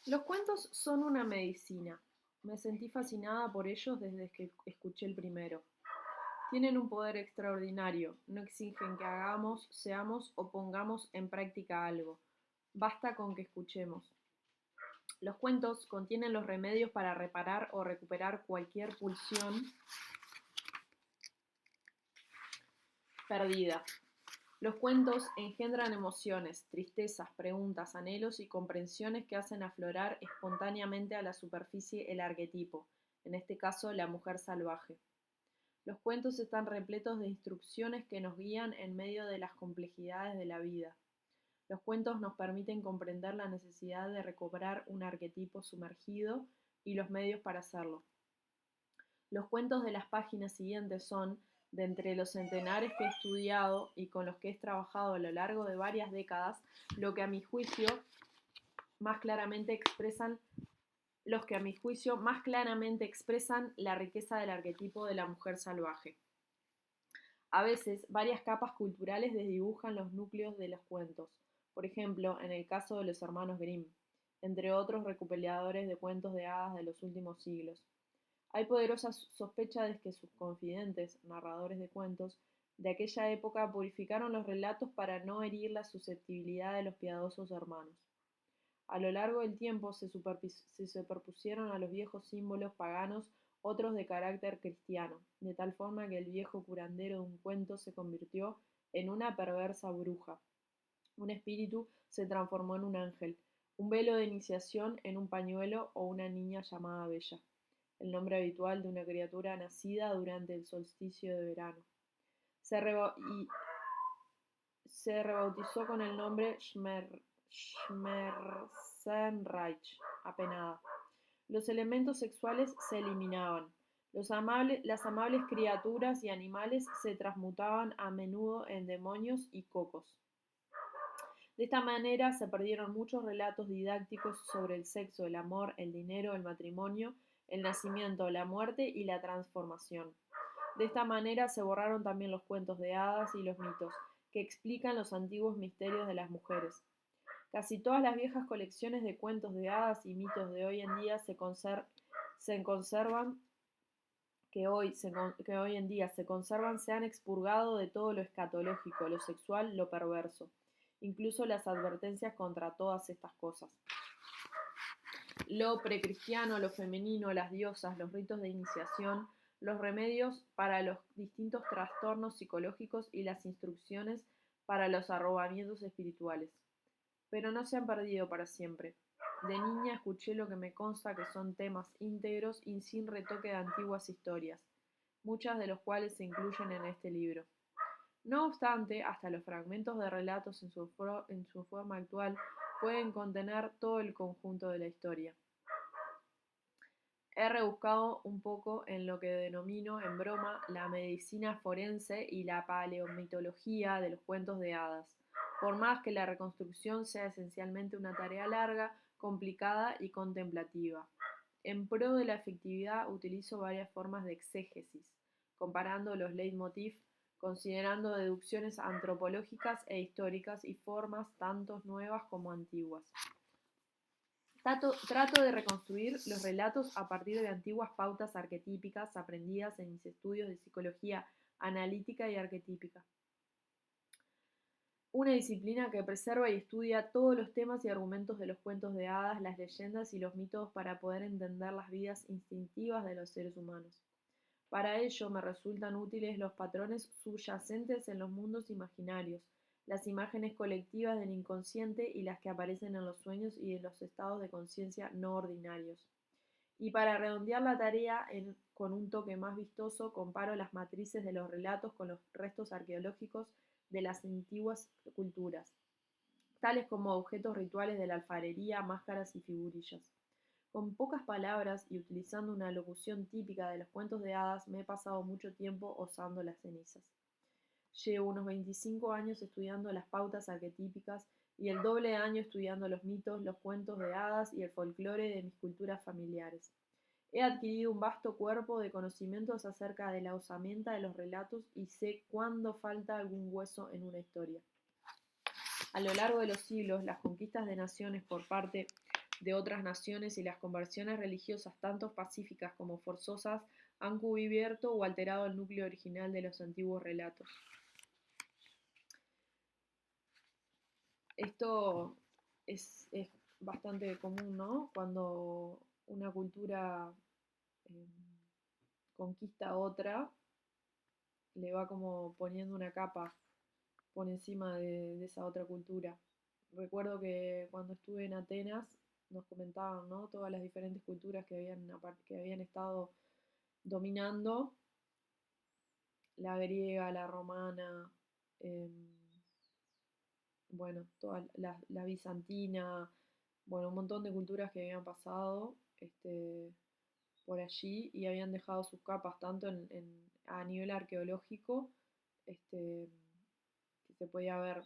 Los cuentos son una medicina. Me sentí fascinada por ellos desde que escuché el primero. Tienen un poder extraordinario. No exigen que hagamos, seamos o pongamos en práctica algo. Basta con que escuchemos. Los cuentos contienen los remedios para reparar o recuperar cualquier pulsión perdida. Los cuentos engendran emociones, tristezas, preguntas, anhelos y comprensiones que hacen aflorar espontáneamente a la superficie el arquetipo, en este caso la mujer salvaje. Los cuentos están repletos de instrucciones que nos guían en medio de las complejidades de la vida. Los cuentos nos permiten comprender la necesidad de recobrar un arquetipo sumergido y los medios para hacerlo. Los cuentos de las páginas siguientes son, de entre los centenares que he estudiado y con los que he trabajado a lo largo de varias décadas, lo que a mi juicio más claramente expresan los que a mi juicio más claramente expresan la riqueza del arquetipo de la mujer salvaje. A veces, varias capas culturales desdibujan los núcleos de los cuentos, por ejemplo, en el caso de los hermanos Grimm, entre otros recopiladores de cuentos de hadas de los últimos siglos. Hay poderosa sospecha de que sus confidentes, narradores de cuentos, de aquella época purificaron los relatos para no herir la susceptibilidad de los piadosos hermanos. A lo largo del tiempo se superpusieron a los viejos símbolos paganos otros de carácter cristiano, de tal forma que el viejo curandero de un cuento se convirtió en una perversa bruja. Un espíritu se transformó en un ángel, un velo de iniciación en un pañuelo o una niña llamada Bella, el nombre habitual de una criatura nacida durante el solsticio de verano. Se, reba y se rebautizó con el nombre Schmerzenreich, apenada. Los elementos sexuales se eliminaban. Las amables criaturas y animales se transmutaban a menudo en demonios y cocos. De esta manera se perdieron muchos relatos didácticos sobre el sexo, el amor, el dinero, el matrimonio, el nacimiento, la muerte y la transformación. De esta manera se borraron también los cuentos de hadas y los mitos, que explican los antiguos misterios de las mujeres. Casi todas las viejas colecciones de cuentos de hadas y mitos de hoy en día se conservan que hoy en día se conservan se han expurgado de todo lo escatológico, lo sexual, lo perverso, incluso las advertencias contra todas estas cosas. Lo precristiano, lo femenino, las diosas, los ritos de iniciación, los remedios para los distintos trastornos psicológicos y las instrucciones para los arrobamientos espirituales. Pero no se han perdido para siempre. De niña escuché lo que me consta que son temas íntegros y sin retoque de antiguas historias, muchas de los cuales se incluyen en este libro. No obstante, hasta los fragmentos de relatos en su forma actual pueden contener todo el conjunto de la historia. He rebuscado un poco en lo que denomino en broma la medicina forense y la paleomitología de los cuentos de hadas, por más que la reconstrucción sea esencialmente una tarea larga, complicada y contemplativa. En pro de la efectividad utilizo varias formas de exégesis, comparando los leitmotiv, considerando deducciones antropológicas e históricas y formas tanto nuevas como antiguas. Trato de reconstruir los relatos a partir de antiguas pautas arquetípicas aprendidas en mis estudios de psicología analítica y arquetípica. Una disciplina que preserva y estudia todos los temas y argumentos de los cuentos de hadas, las leyendas y los mitos para poder entender las vidas instintivas de los seres humanos. Para ello me resultan útiles los patrones subyacentes en los mundos imaginarios, las imágenes colectivas del inconsciente y las que aparecen en los sueños y en los estados de conciencia no ordinarios. Y para redondear la tarea con un toque más vistoso, comparo las matrices de los relatos con los restos arqueológicos de las antiguas culturas, tales como objetos rituales de la alfarería, máscaras y figurillas. Con pocas palabras y utilizando una locución típica de los cuentos de hadas, me he pasado mucho tiempo osando las cenizas. Llevo unos 25 años estudiando las pautas arquetípicas y el doble de año estudiando los mitos, los cuentos de hadas y el folclore de mis culturas familiares. He adquirido un vasto cuerpo de conocimientos acerca de la osamenta de los relatos y sé cuándo falta algún hueso en una historia. A lo largo de los siglos, las conquistas de naciones por parte de otras naciones y las conversiones religiosas, tanto pacíficas como forzosas, han cubierto o alterado el núcleo original de los antiguos relatos. Esto es bastante común, ¿no? Cuando una cultura eh, conquista a otra, le va como poniendo una capa por encima de esa otra cultura. Recuerdo que cuando estuve en Atenas nos comentaban, ¿no? Todas las diferentes culturas que habían estado dominando, la griega, la romana, eh, bueno, toda la bizantina, bueno, un montón de culturas que habían pasado por allí y habían dejado sus capas tanto a nivel arqueológico, este, que se podía ver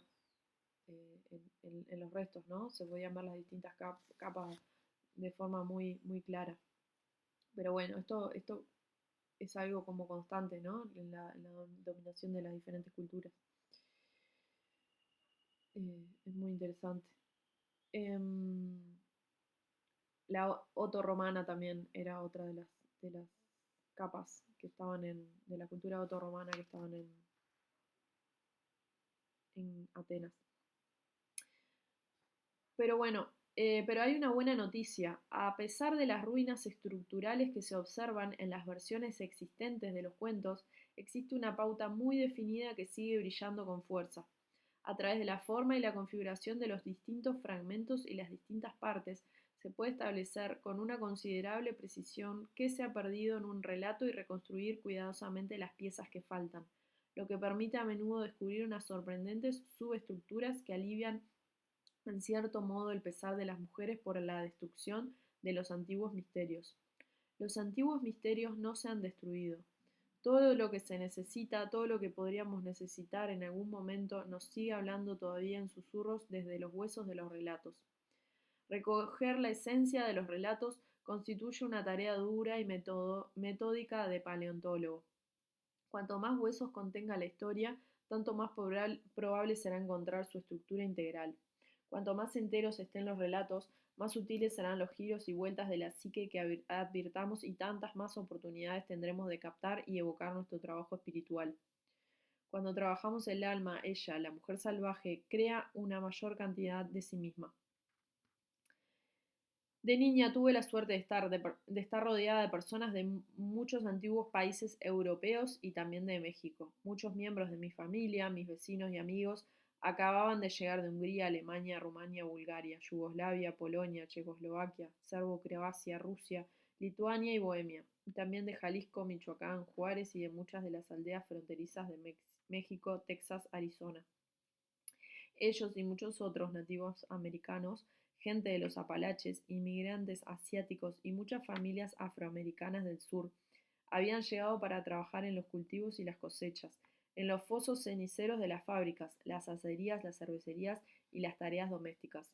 en los restos, ¿no? Se podían ver las distintas capas de forma muy, muy clara. Pero bueno, esto es algo como constante, ¿no? En la dominación de las diferentes culturas. Es muy interesante. Em, la otorromana también era otra de las capas que estaban de la cultura otorromana que estaban en Atenas. Pero bueno, pero hay una buena noticia. A pesar de las ruinas estructurales que se observan en las versiones existentes de los cuentos, existe una pauta muy definida que sigue brillando con fuerza. A través de la forma y la configuración de los distintos fragmentos y las distintas partes, se puede establecer con una considerable precisión qué se ha perdido en un relato y reconstruir cuidadosamente las piezas que faltan, lo que permite a menudo descubrir unas sorprendentes subestructuras que alivian en cierto modo el pesar de las mujeres por la destrucción de los antiguos misterios. Los antiguos misterios no se han destruido. Todo lo que se necesita, todo lo que podríamos necesitar en algún momento, nos sigue hablando todavía en susurros desde los huesos de los relatos. Recoger la esencia de los relatos constituye una tarea dura y metódica de paleontólogo. Cuanto más huesos contenga la historia, tanto más probable será encontrar su estructura integral. Cuanto más enteros estén los relatos, más sutiles serán los giros y vueltas de la psique que advirtamos y tantas más oportunidades tendremos de captar y evocar nuestro trabajo espiritual. Cuando trabajamos el alma, ella, la mujer salvaje, crea una mayor cantidad de sí misma. De niña tuve la suerte de estar rodeada de personas de muchos antiguos países europeos y también de México. Muchos miembros de mi familia, mis vecinos y amigos, acababan de llegar de Hungría, Alemania, Rumania, Bulgaria, Yugoslavia, Polonia, Checoslovaquia, Serbo-Croacia, Rusia, Lituania y Bohemia, y también de Jalisco, Michoacán, Juárez y de muchas de las aldeas fronterizas de México, Texas, Arizona. Ellos y muchos otros nativos americanos, gente de los Apalaches, inmigrantes asiáticos y muchas familias afroamericanas del sur, habían llegado para trabajar en los cultivos y las cosechas, en los fosos ceniceros de las fábricas, las acerías, las cervecerías y las tareas domésticas.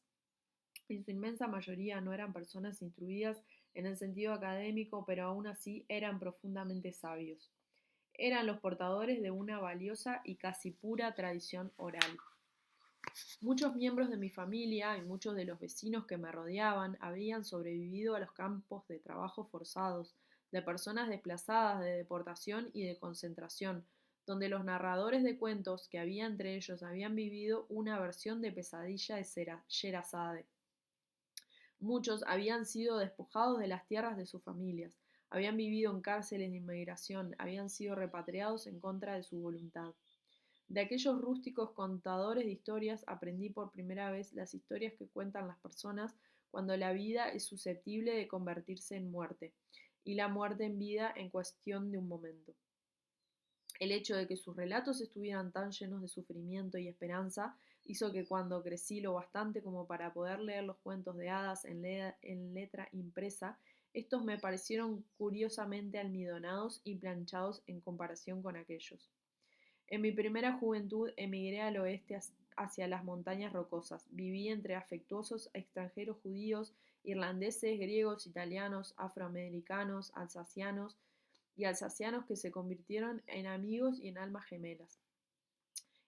En su inmensa mayoría no eran personas instruidas en el sentido académico, pero aún así eran profundamente sabios. Eran los portadores de una valiosa y casi pura tradición oral. Muchos miembros de mi familia y muchos de los vecinos que me rodeaban habían sobrevivido a los campos de trabajo forzados, de personas desplazadas, de deportación y de concentración, donde los narradores de cuentos que había entre ellos habían vivido una versión de pesadilla de Sherazade. Muchos habían sido despojados de las tierras de sus familias, habían vivido en cárceles de inmigración, habían sido repatriados en contra de su voluntad. De aquellos rústicos contadores de historias aprendí por primera vez las historias que cuentan las personas cuando la vida es susceptible de convertirse en muerte y la muerte en vida en cuestión de un momento. El hecho de que sus relatos estuvieran tan llenos de sufrimiento y esperanza hizo que cuando crecí lo bastante como para poder leer los cuentos de hadas en letra impresa, estos me parecieron curiosamente almidonados y planchados en comparación con aquellos. En mi primera juventud emigré al oeste hacia las montañas rocosas. Viví entre afectuosos extranjeros judíos, irlandeses, griegos, italianos, afroamericanos, alsacianos que se convirtieron en amigos y en almas gemelas.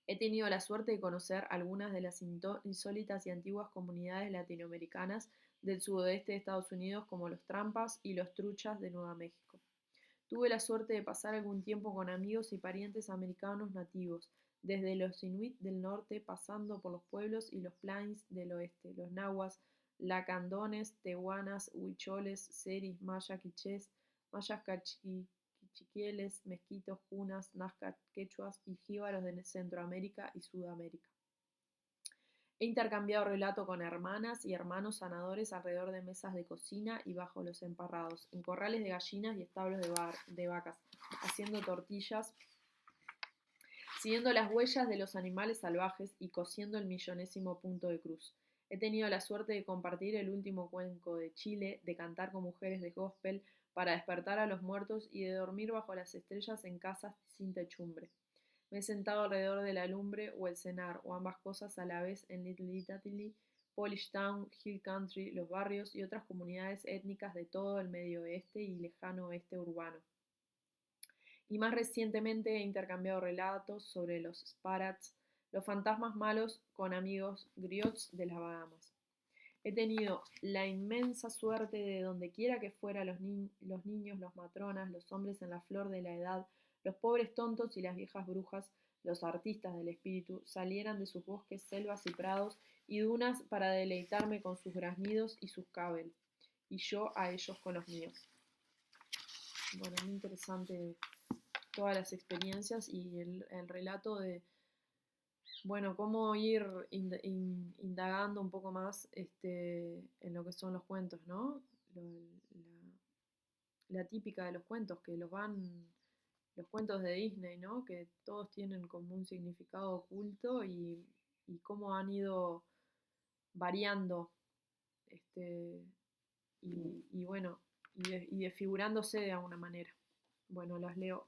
He tenido la suerte de conocer algunas de las insólitas y antiguas comunidades latinoamericanas del sudoeste de Estados Unidos, como los Trampas y los Truchas de Nueva México. Tuve la suerte de pasar algún tiempo con amigos y parientes americanos nativos, desde los Inuit del norte, pasando por los pueblos y los Plains del oeste, los nahuas, lacandones, tehuanas, huicholes, seris, mayas, quichés, mayas cachiquieles, mezquitos, punas, nazcas, quechuas y jíbaros de Centroamérica y Sudamérica. He intercambiado relato con hermanas y hermanos sanadores alrededor de mesas de cocina y bajo los emparrados, en corrales de gallinas y establos de vacas, haciendo tortillas, siguiendo las huellas de los animales salvajes y cosiendo el millonésimo punto de cruz. He tenido la suerte de compartir el último cuenco de Chile, de cantar con mujeres de gospel para despertar a los muertos y de dormir bajo las estrellas en casas sin techumbre. Me he sentado alrededor de la lumbre o el cenar, o ambas cosas a la vez en Little Italy, Polish Town, Hill Country, los barrios y otras comunidades étnicas de todo el medio oeste y lejano oeste urbano. Y más recientemente he intercambiado relatos sobre los Sparats, los fantasmas malos, con amigos griots de las Bahamas. He tenido la inmensa suerte de donde quiera que fuera los niños, los matronas, los hombres en la flor de la edad, los pobres tontos y las viejas brujas, los artistas del espíritu, salieran de sus bosques, selvas y prados y dunas para deleitarme con sus graznidos y sus cabel, y yo a ellos con los míos. Bueno, muy interesante todas las experiencias y el relato de, bueno, cómo ir indagando un poco más en lo que son los cuentos, ¿no? La típica de los cuentos, que los cuentos de Disney, ¿no? Que todos tienen como un significado oculto y cómo han ido variando, este, y bueno, y desfigurándose de alguna manera. Bueno, las leo.